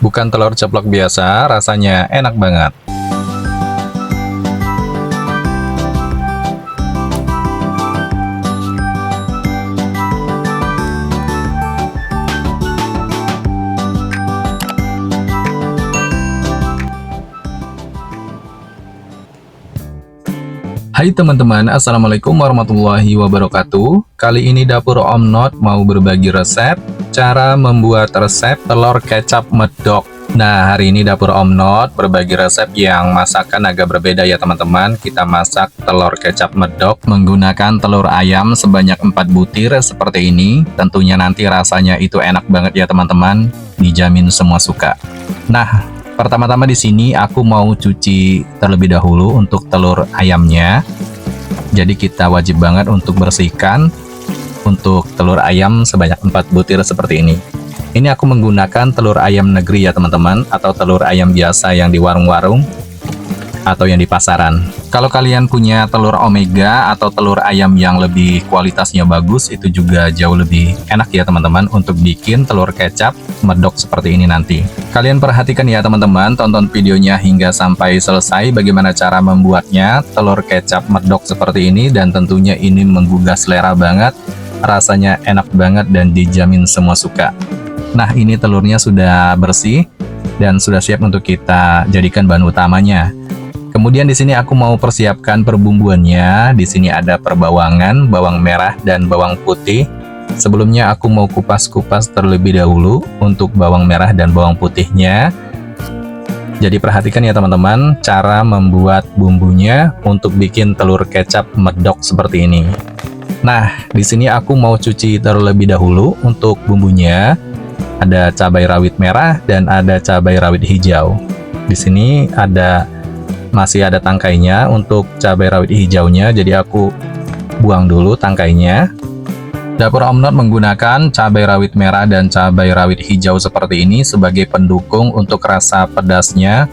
Bukan telur ceplok biasa, rasanya enak banget. Hai teman-teman, assalamualaikum warahmatullahi wabarakatuh. Kali ini dapur Om Not mau berbagi resep cara membuat resep telur kecap medok. Nah, hari ini dapur Om Not berbagi resep yang masakan agak berbeda ya teman-teman. Kita masak telur kecap medok menggunakan telur ayam sebanyak 4 butir seperti ini. Tentunya nanti rasanya itu enak banget ya teman-teman, dijamin semua suka. Nah, pertama-tama di sini aku mau cuci terlebih dahulu untuk telur ayamnya. Jadi kita wajib banget untuk bersihkan untuk telur ayam sebanyak 4 butir seperti ini. Ini aku menggunakan telur ayam negeri ya teman-teman, atau telur ayam biasa yang di warung-warung atau yang di pasaran. Kalau kalian punya telur omega atau telur ayam yang lebih kualitasnya bagus, itu juga jauh lebih enak ya teman-teman untuk bikin telur kecap medok seperti ini nanti. Kalian perhatikan ya teman-teman, tonton videonya hingga sampai selesai bagaimana cara membuatnya telur kecap medok seperti ini, dan tentunya ini menggugah selera banget, rasanya enak banget dan dijamin semua suka. Nah, ini telurnya sudah bersih dan sudah siap untuk kita jadikan bahan utamanya. Kemudian di sini aku mau persiapkan perbumbuannya. Di sini ada perbawangan, bawang merah dan bawang putih. Sebelumnya aku mau kupas-kupas terlebih dahulu untuk bawang merah dan bawang putihnya. Jadi perhatikan ya teman-teman cara membuat bumbunya untuk bikin telur kecap medok seperti ini. Nah, di sini aku mau cuci terlebih dahulu untuk bumbunya. Ada cabai rawit merah dan ada cabai rawit hijau. Di sini masih ada tangkainya untuk cabai rawit hijaunya, jadi aku buang dulu tangkainya. Dapur Om Not menggunakan cabai rawit merah dan cabai rawit hijau seperti ini sebagai pendukung untuk rasa pedasnya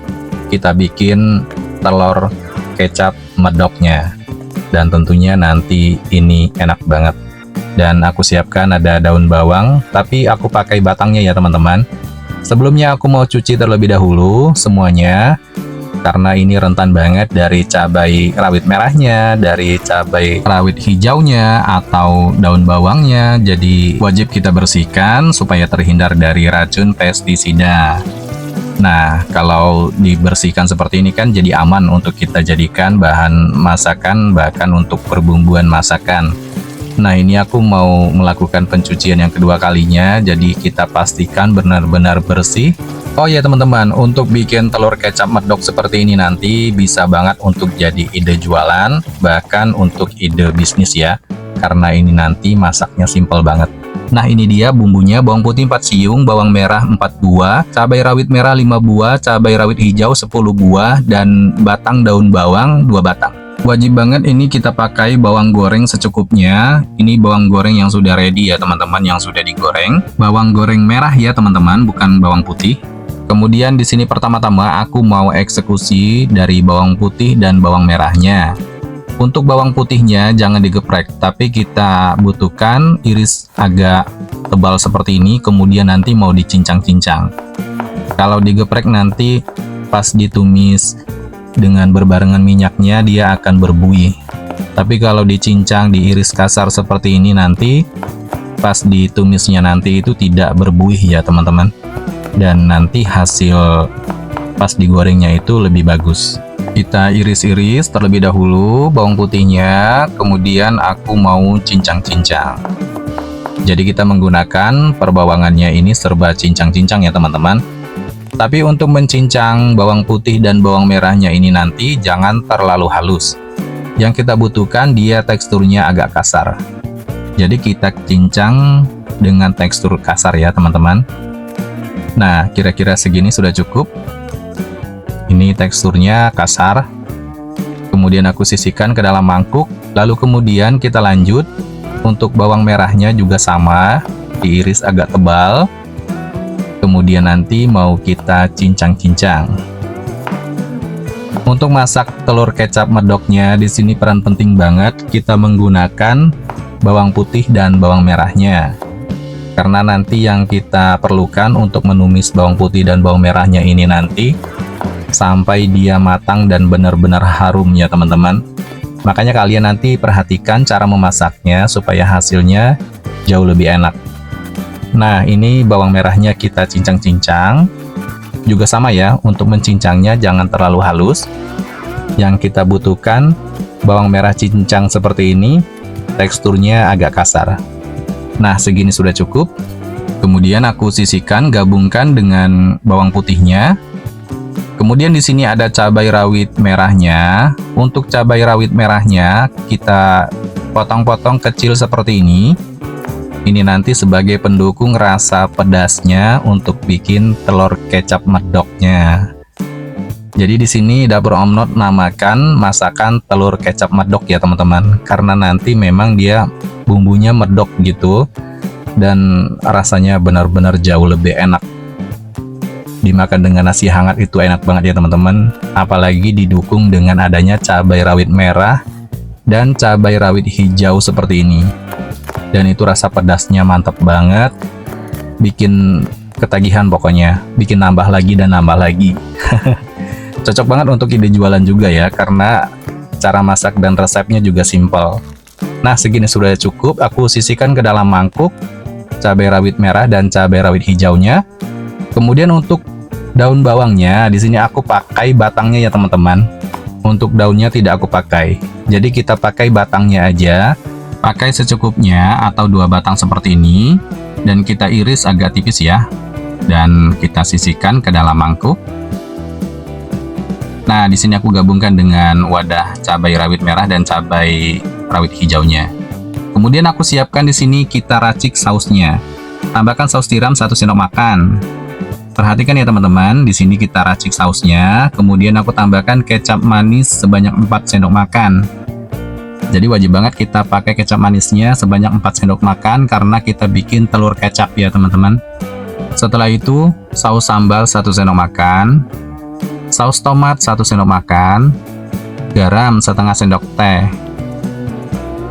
kita bikin telur kecap medoknya. Dan tentunya nanti ini enak banget. Dan aku siapkan ada daun bawang, tapi aku pakai batangnya ya teman-teman. Sebelumnya aku mau cuci terlebih dahulu semuanya, karena ini rentan banget dari cabai rawit merahnya, dari cabai rawit hijaunya, atau daun bawangnya. Jadi wajib kita bersihkan supaya terhindar dari racun pestisida. Nah, kalau dibersihkan seperti ini kan jadi aman untuk kita jadikan bahan masakan, bahkan untuk perbumbuan masakan. Nah, ini aku mau melakukan pencucian yang kedua kalinya, jadi kita pastikan benar-benar bersih. Oh ya teman-teman, untuk bikin telur kecap medok seperti ini nanti bisa banget untuk jadi ide jualan, bahkan untuk ide bisnis ya, karena ini nanti masaknya simple banget. Nah, ini dia bumbunya: bawang putih 4 siung, bawang merah 4 buah, cabai rawit merah 5 buah, cabai rawit hijau 10 buah, dan batang daun bawang 2 batang. Wajib banget ini kita pakai bawang goreng secukupnya. Ini bawang goreng yang sudah ready ya teman-teman, yang sudah digoreng. Bawang goreng merah ya teman-teman, bukan bawang putih. Kemudian di sini pertama-tama aku mau eksekusi dari bawang putih dan bawang merahnya. Untuk bawang putihnya jangan digeprek, tapi kita butuhkan iris agak tebal seperti ini, kemudian nanti mau dicincang-cincang. Kalau digeprek nanti pas ditumis dengan berbarengan minyaknya dia akan berbuih. Tapi kalau dicincang, diiris kasar seperti ini, nanti pas ditumisnya nanti itu tidak berbuih ya teman-teman. Dan nanti hasil pas digorengnya itu lebih bagus. Kita iris-iris terlebih dahulu bawang putihnya, kemudian aku mau cincang-cincang. Jadi kita menggunakan perbawangannya ini serba cincang-cincang ya teman-teman. Tapi untuk mencincang bawang putih dan bawang merahnya ini nanti jangan terlalu halus. Yang kita butuhkan dia teksturnya agak kasar. Jadi kita cincang dengan tekstur kasar ya teman-teman. Nah, kira-kira segini sudah cukup. Ini teksturnya kasar. Kemudian aku sisihkan ke dalam mangkuk. Lalu kemudian kita lanjut. Untuk bawang merahnya juga sama, diiris agak tebal. Kemudian nanti mau kita cincang-cincang. Untuk masak telur kecap medoknya, di sini peran penting banget kita menggunakan bawang putih dan bawang merahnya. Karena nanti yang kita perlukan untuk menumis bawang putih dan bawang merahnya ini nanti sampai dia matang dan benar-benar harum ya teman-teman. Makanya kalian nanti perhatikan cara memasaknya supaya hasilnya jauh lebih enak. Nah, ini bawang merahnya kita cincang-cincang. Juga sama ya, untuk mencincangnya jangan terlalu halus. Yang kita butuhkan bawang merah cincang seperti ini, teksturnya agak kasar. Nah, segini sudah cukup. Kemudian aku sisihkan, gabungkan dengan bawang putihnya. Kemudian di sini ada cabai rawit merahnya. Untuk cabai rawit merahnya kita potong-potong kecil seperti ini. Ini nanti sebagai pendukung rasa pedasnya untuk bikin telur kecap medoknya. Jadi di sini dapur Om Not namakan masakan telur kecap medok ya teman-teman. Karena nanti memang dia bumbunya medok gitu dan rasanya benar-benar jauh lebih enak. Dimakan dengan nasi hangat itu enak banget ya teman-teman, apalagi didukung dengan adanya cabai rawit merah dan cabai rawit hijau seperti ini. Dan itu rasa pedasnya mantap banget, bikin ketagihan pokoknya, bikin nambah lagi dan nambah lagi. Cocok banget untuk ide jualan juga ya, karena cara masak dan resepnya juga simpel. Nah, segini sudah cukup, aku sisihkan ke dalam mangkuk cabai rawit merah dan cabai rawit hijaunya. Kemudian untuk daun bawangnya, di sini aku pakai batangnya ya teman-teman. Untuk daunnya tidak aku pakai. Jadi kita pakai batangnya aja. Pakai secukupnya atau 2 batang seperti ini. Dan kita iris agak tipis ya. Dan kita sisihkan ke dalam mangkuk. Nah, di sini aku gabungkan dengan wadah cabai rawit merah dan cabai rawit hijaunya. Kemudian aku siapkan di sini kita racik sausnya. Tambahkan saus tiram 1 sendok makan. Perhatikan ya teman-teman, di sini kita racik sausnya, kemudian aku tambahkan kecap manis sebanyak 4 sendok makan. Jadi wajib banget kita pakai kecap manisnya sebanyak 4 sendok makan karena kita bikin telur kecap ya teman-teman. Setelah itu, saus sambal 1 sendok makan, saus tomat 1 sendok makan, garam setengah sendok teh,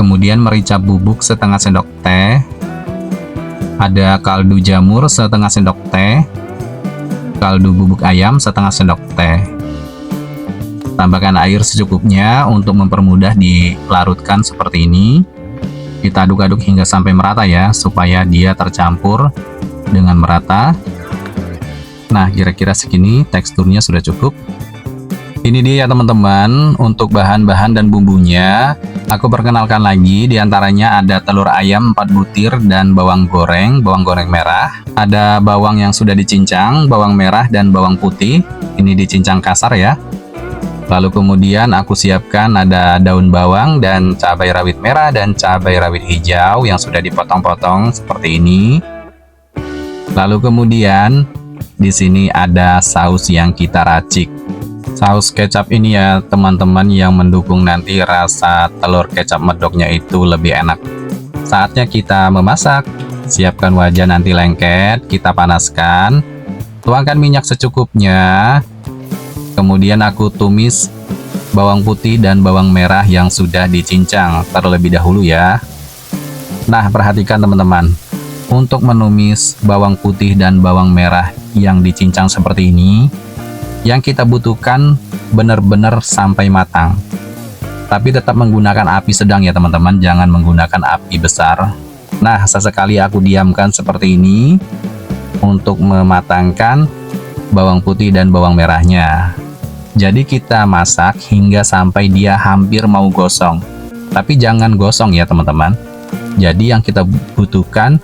kemudian merica bubuk setengah sendok teh, ada kaldu jamur setengah sendok teh, kaldu bubuk ayam setengah sendok teh. Tambahkan air secukupnya untuk mempermudah dilarutkan seperti ini. Kita aduk-aduk hingga sampai merata ya, supaya dia tercampur dengan merata. Nah, kira-kira segini teksturnya sudah cukup. Ini dia ya teman-teman, untuk bahan-bahan dan bumbunya. Aku perkenalkan lagi, diantaranya ada telur ayam 4 butir dan bawang goreng merah. Ada bawang yang sudah dicincang, bawang merah dan bawang putih. Ini dicincang kasar ya. Lalu kemudian aku siapkan ada daun bawang dan cabai rawit merah dan cabai rawit hijau yang sudah dipotong-potong seperti ini. Lalu kemudian di sini ada saus yang kita racik. Saus kecap ini ya teman-teman yang mendukung nanti rasa telur kecap medoknya itu lebih enak. Saatnya kita memasak. Siapkan wajan nanti lengket, kita panaskan. Tuangkan minyak secukupnya. Kemudian aku tumis bawang putih dan bawang merah yang sudah dicincang terlebih dahulu ya. Nah, perhatikan teman-teman. Untuk menumis bawang putih dan bawang merah yang dicincang seperti ini, yang kita butuhkan benar-benar sampai matang. Tapi tetap menggunakan api sedang ya teman-teman, jangan menggunakan api besar. Nah, sesekali aku diamkan seperti ini untuk mematangkan bawang putih dan bawang merahnya. Jadi kita masak hingga sampai dia hampir mau gosong. Tapi jangan gosong ya teman-teman. Jadi yang kita butuhkan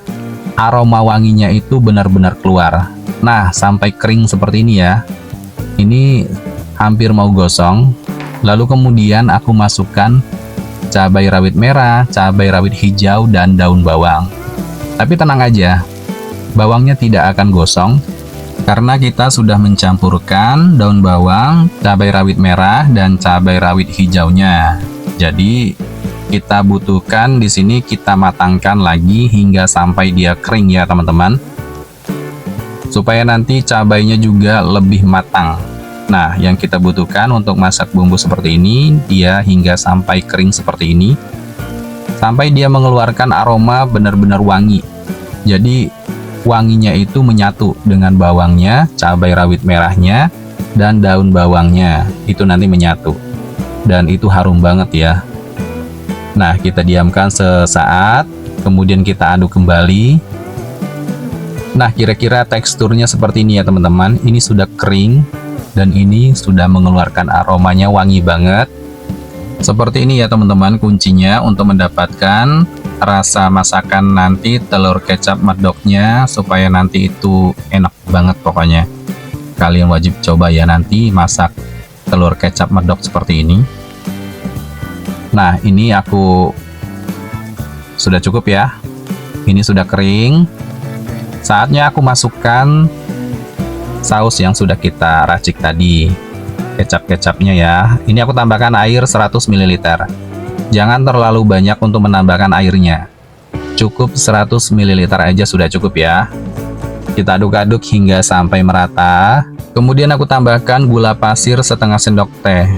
aroma wanginya itu benar-benar keluar. Nah, sampai kering seperti ini ya. Ini hampir mau gosong. Lalu kemudian aku masukkan cabai rawit merah, cabai rawit hijau, dan daun bawang. Tapi tenang aja, bawangnya tidak akan gosong karena kita sudah mencampurkan daun bawang, cabai rawit merah, dan cabai rawit hijaunya. Jadi kita butuhkan di sini kita matangkan lagi hingga sampai dia kering ya teman-teman. Supaya nanti cabainya juga lebih matang. Nah, yang kita butuhkan untuk masak bumbu seperti ini, dia hingga sampai kering seperti ini. Sampai dia mengeluarkan aroma benar-benar wangi. Jadi wanginya itu menyatu dengan bawangnya, cabai rawit merahnya, dan daun bawangnya. Itu nanti menyatu. Dan itu harum banget ya. Nah, kita diamkan sesaat, kemudian kita aduk kembali. Nah, kira-kira teksturnya seperti ini ya teman-teman. Ini sudah kering, dan ini sudah mengeluarkan aromanya wangi banget. Seperti ini ya teman-teman kuncinya untuk mendapatkan rasa masakan nanti telur kecap medoknya, supaya nanti itu enak banget pokoknya. Kalian wajib coba ya nanti masak telur kecap medok seperti ini. Nah, ini aku sudah cukup ya. Ini sudah kering. Saatnya aku masukkan saus yang sudah kita racik tadi. Kecap-kecapnya ya. Ini aku tambahkan air 100 ml. Jangan terlalu banyak untuk menambahkan airnya. Cukup 100 ml aja sudah cukup ya. Kita aduk-aduk hingga sampai merata. Kemudian aku tambahkan gula pasir setengah sendok teh.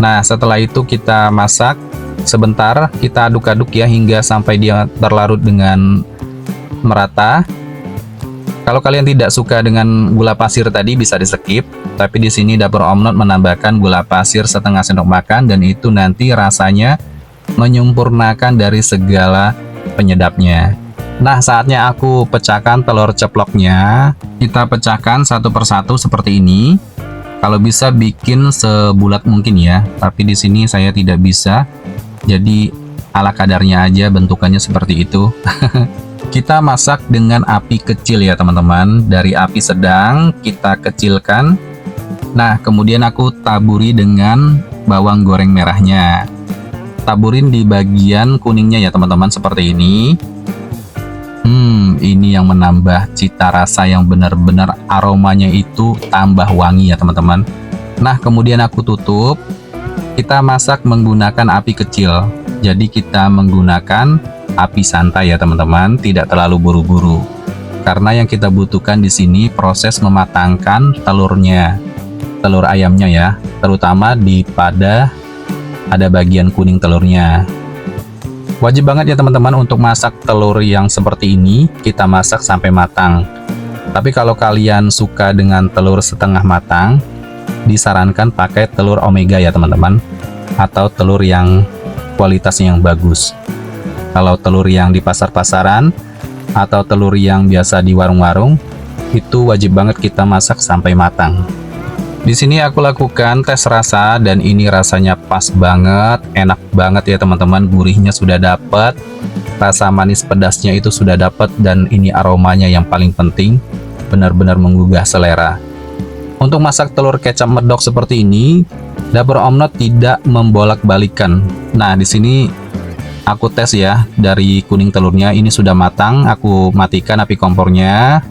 Nah, setelah itu kita masak sebentar. Kita aduk-aduk ya hingga sampai dia terlarut dengan merata. Kalau kalian tidak suka dengan gula pasir tadi bisa di skip, tapi di sini Dapur Om Not menambahkan gula pasir setengah sendok makan, dan itu nanti rasanya menyempurnakan dari segala penyedapnya. Nah, saatnya aku pecahkan telur ceploknya. Kita pecahkan satu persatu seperti ini. Kalau bisa bikin sebulat mungkin ya, tapi di sini saya tidak bisa. Jadi ala kadarnya aja bentukannya seperti itu. Kita masak dengan api kecil ya teman-teman. Dari api sedang kita kecilkan. Nah, kemudian aku taburi dengan bawang goreng merahnya. Taburin di bagian kuningnya ya teman-teman seperti ini. Ini yang menambah cita rasa yang benar-benar aromanya itu tambah wangi ya teman-teman. Nah, kemudian aku tutup. Kita masak menggunakan api kecil. Jadi kita menggunakan api santai ya teman-teman, tidak terlalu buru-buru. Karena yang kita butuhkan di sini proses mematangkan telurnya, telur ayamnya ya, terutama pada ada bagian kuning telurnya. Wajib banget ya teman-teman untuk masak telur yang seperti ini, kita masak sampai matang. Tapi kalau kalian suka dengan telur setengah matang, disarankan pakai telur omega ya teman-teman, atau telur yang kualitasnya yang bagus. Kalau telur yang di pasar-pasaran atau telur yang biasa di warung-warung, itu wajib banget kita masak sampai matang. Di sini aku lakukan tes rasa, dan ini rasanya pas banget, enak banget ya teman-teman. Gurihnya sudah dapat, rasa manis pedasnya itu sudah dapat, dan ini aromanya yang paling penting, benar-benar menggugah selera. Untuk masak telur kecap medok seperti ini, Dapur Om Not tidak membolak-balikan. Nah, di sini aku tes ya, dari kuning telurnya ini sudah matang, aku matikan api kompornya,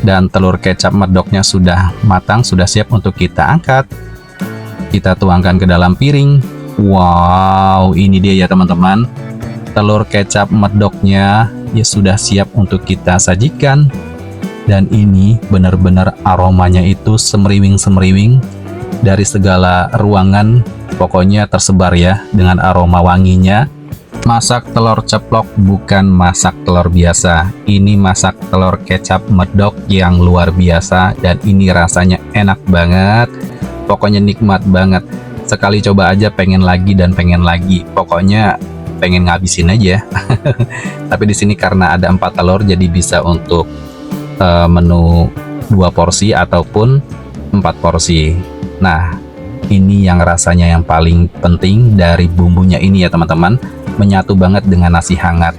dan telur kecap medoknya sudah matang, sudah siap untuk kita angkat. Kita tuangkan ke dalam piring. Wow, ini dia ya teman-teman, telur kecap medoknya ya sudah siap untuk kita sajikan. Dan ini benar-benar aromanya itu semeriwing-semeriwing dari segala ruangan, pokoknya tersebar ya dengan aroma wanginya. Masak telur ceplok bukan masak telur biasa. Ini masak telur kecap medok yang luar biasa, dan ini rasanya enak banget. Pokoknya nikmat banget. Sekali coba aja pengen lagi dan pengen lagi. Pokoknya pengen ngabisin aja. Tapi di sini karena ada 4 telur, jadi bisa untuk menu 2 porsi ataupun 4 porsi. Nah, ini yang rasanya yang paling penting dari bumbunya ini ya teman-teman, menyatu banget dengan nasi hangat.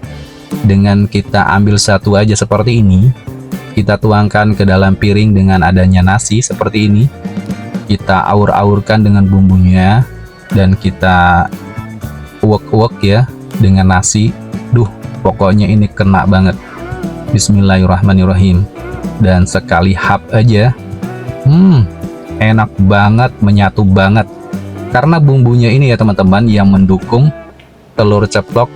Dengan kita ambil satu aja seperti ini, kita tuangkan ke dalam piring dengan adanya nasi seperti ini, kita aur-aurkan dengan bumbunya, dan kita uwek-uwek ya dengan nasi. Duh, pokoknya ini kena banget. Bismillahirrahmanirrahim. Dan sekali hap aja, enak banget, menyatu banget. Karena bumbunya ini ya teman-teman yang mendukung telur ceplok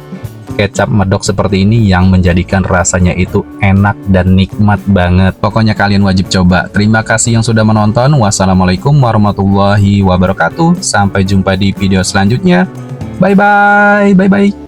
kecap medok seperti ini, yang menjadikan rasanya itu enak dan nikmat banget. Pokoknya kalian wajib coba. Terima kasih yang sudah menonton. Wassalamualaikum warahmatullahi wabarakatuh. Sampai jumpa di video selanjutnya. Bye bye. Bye bye.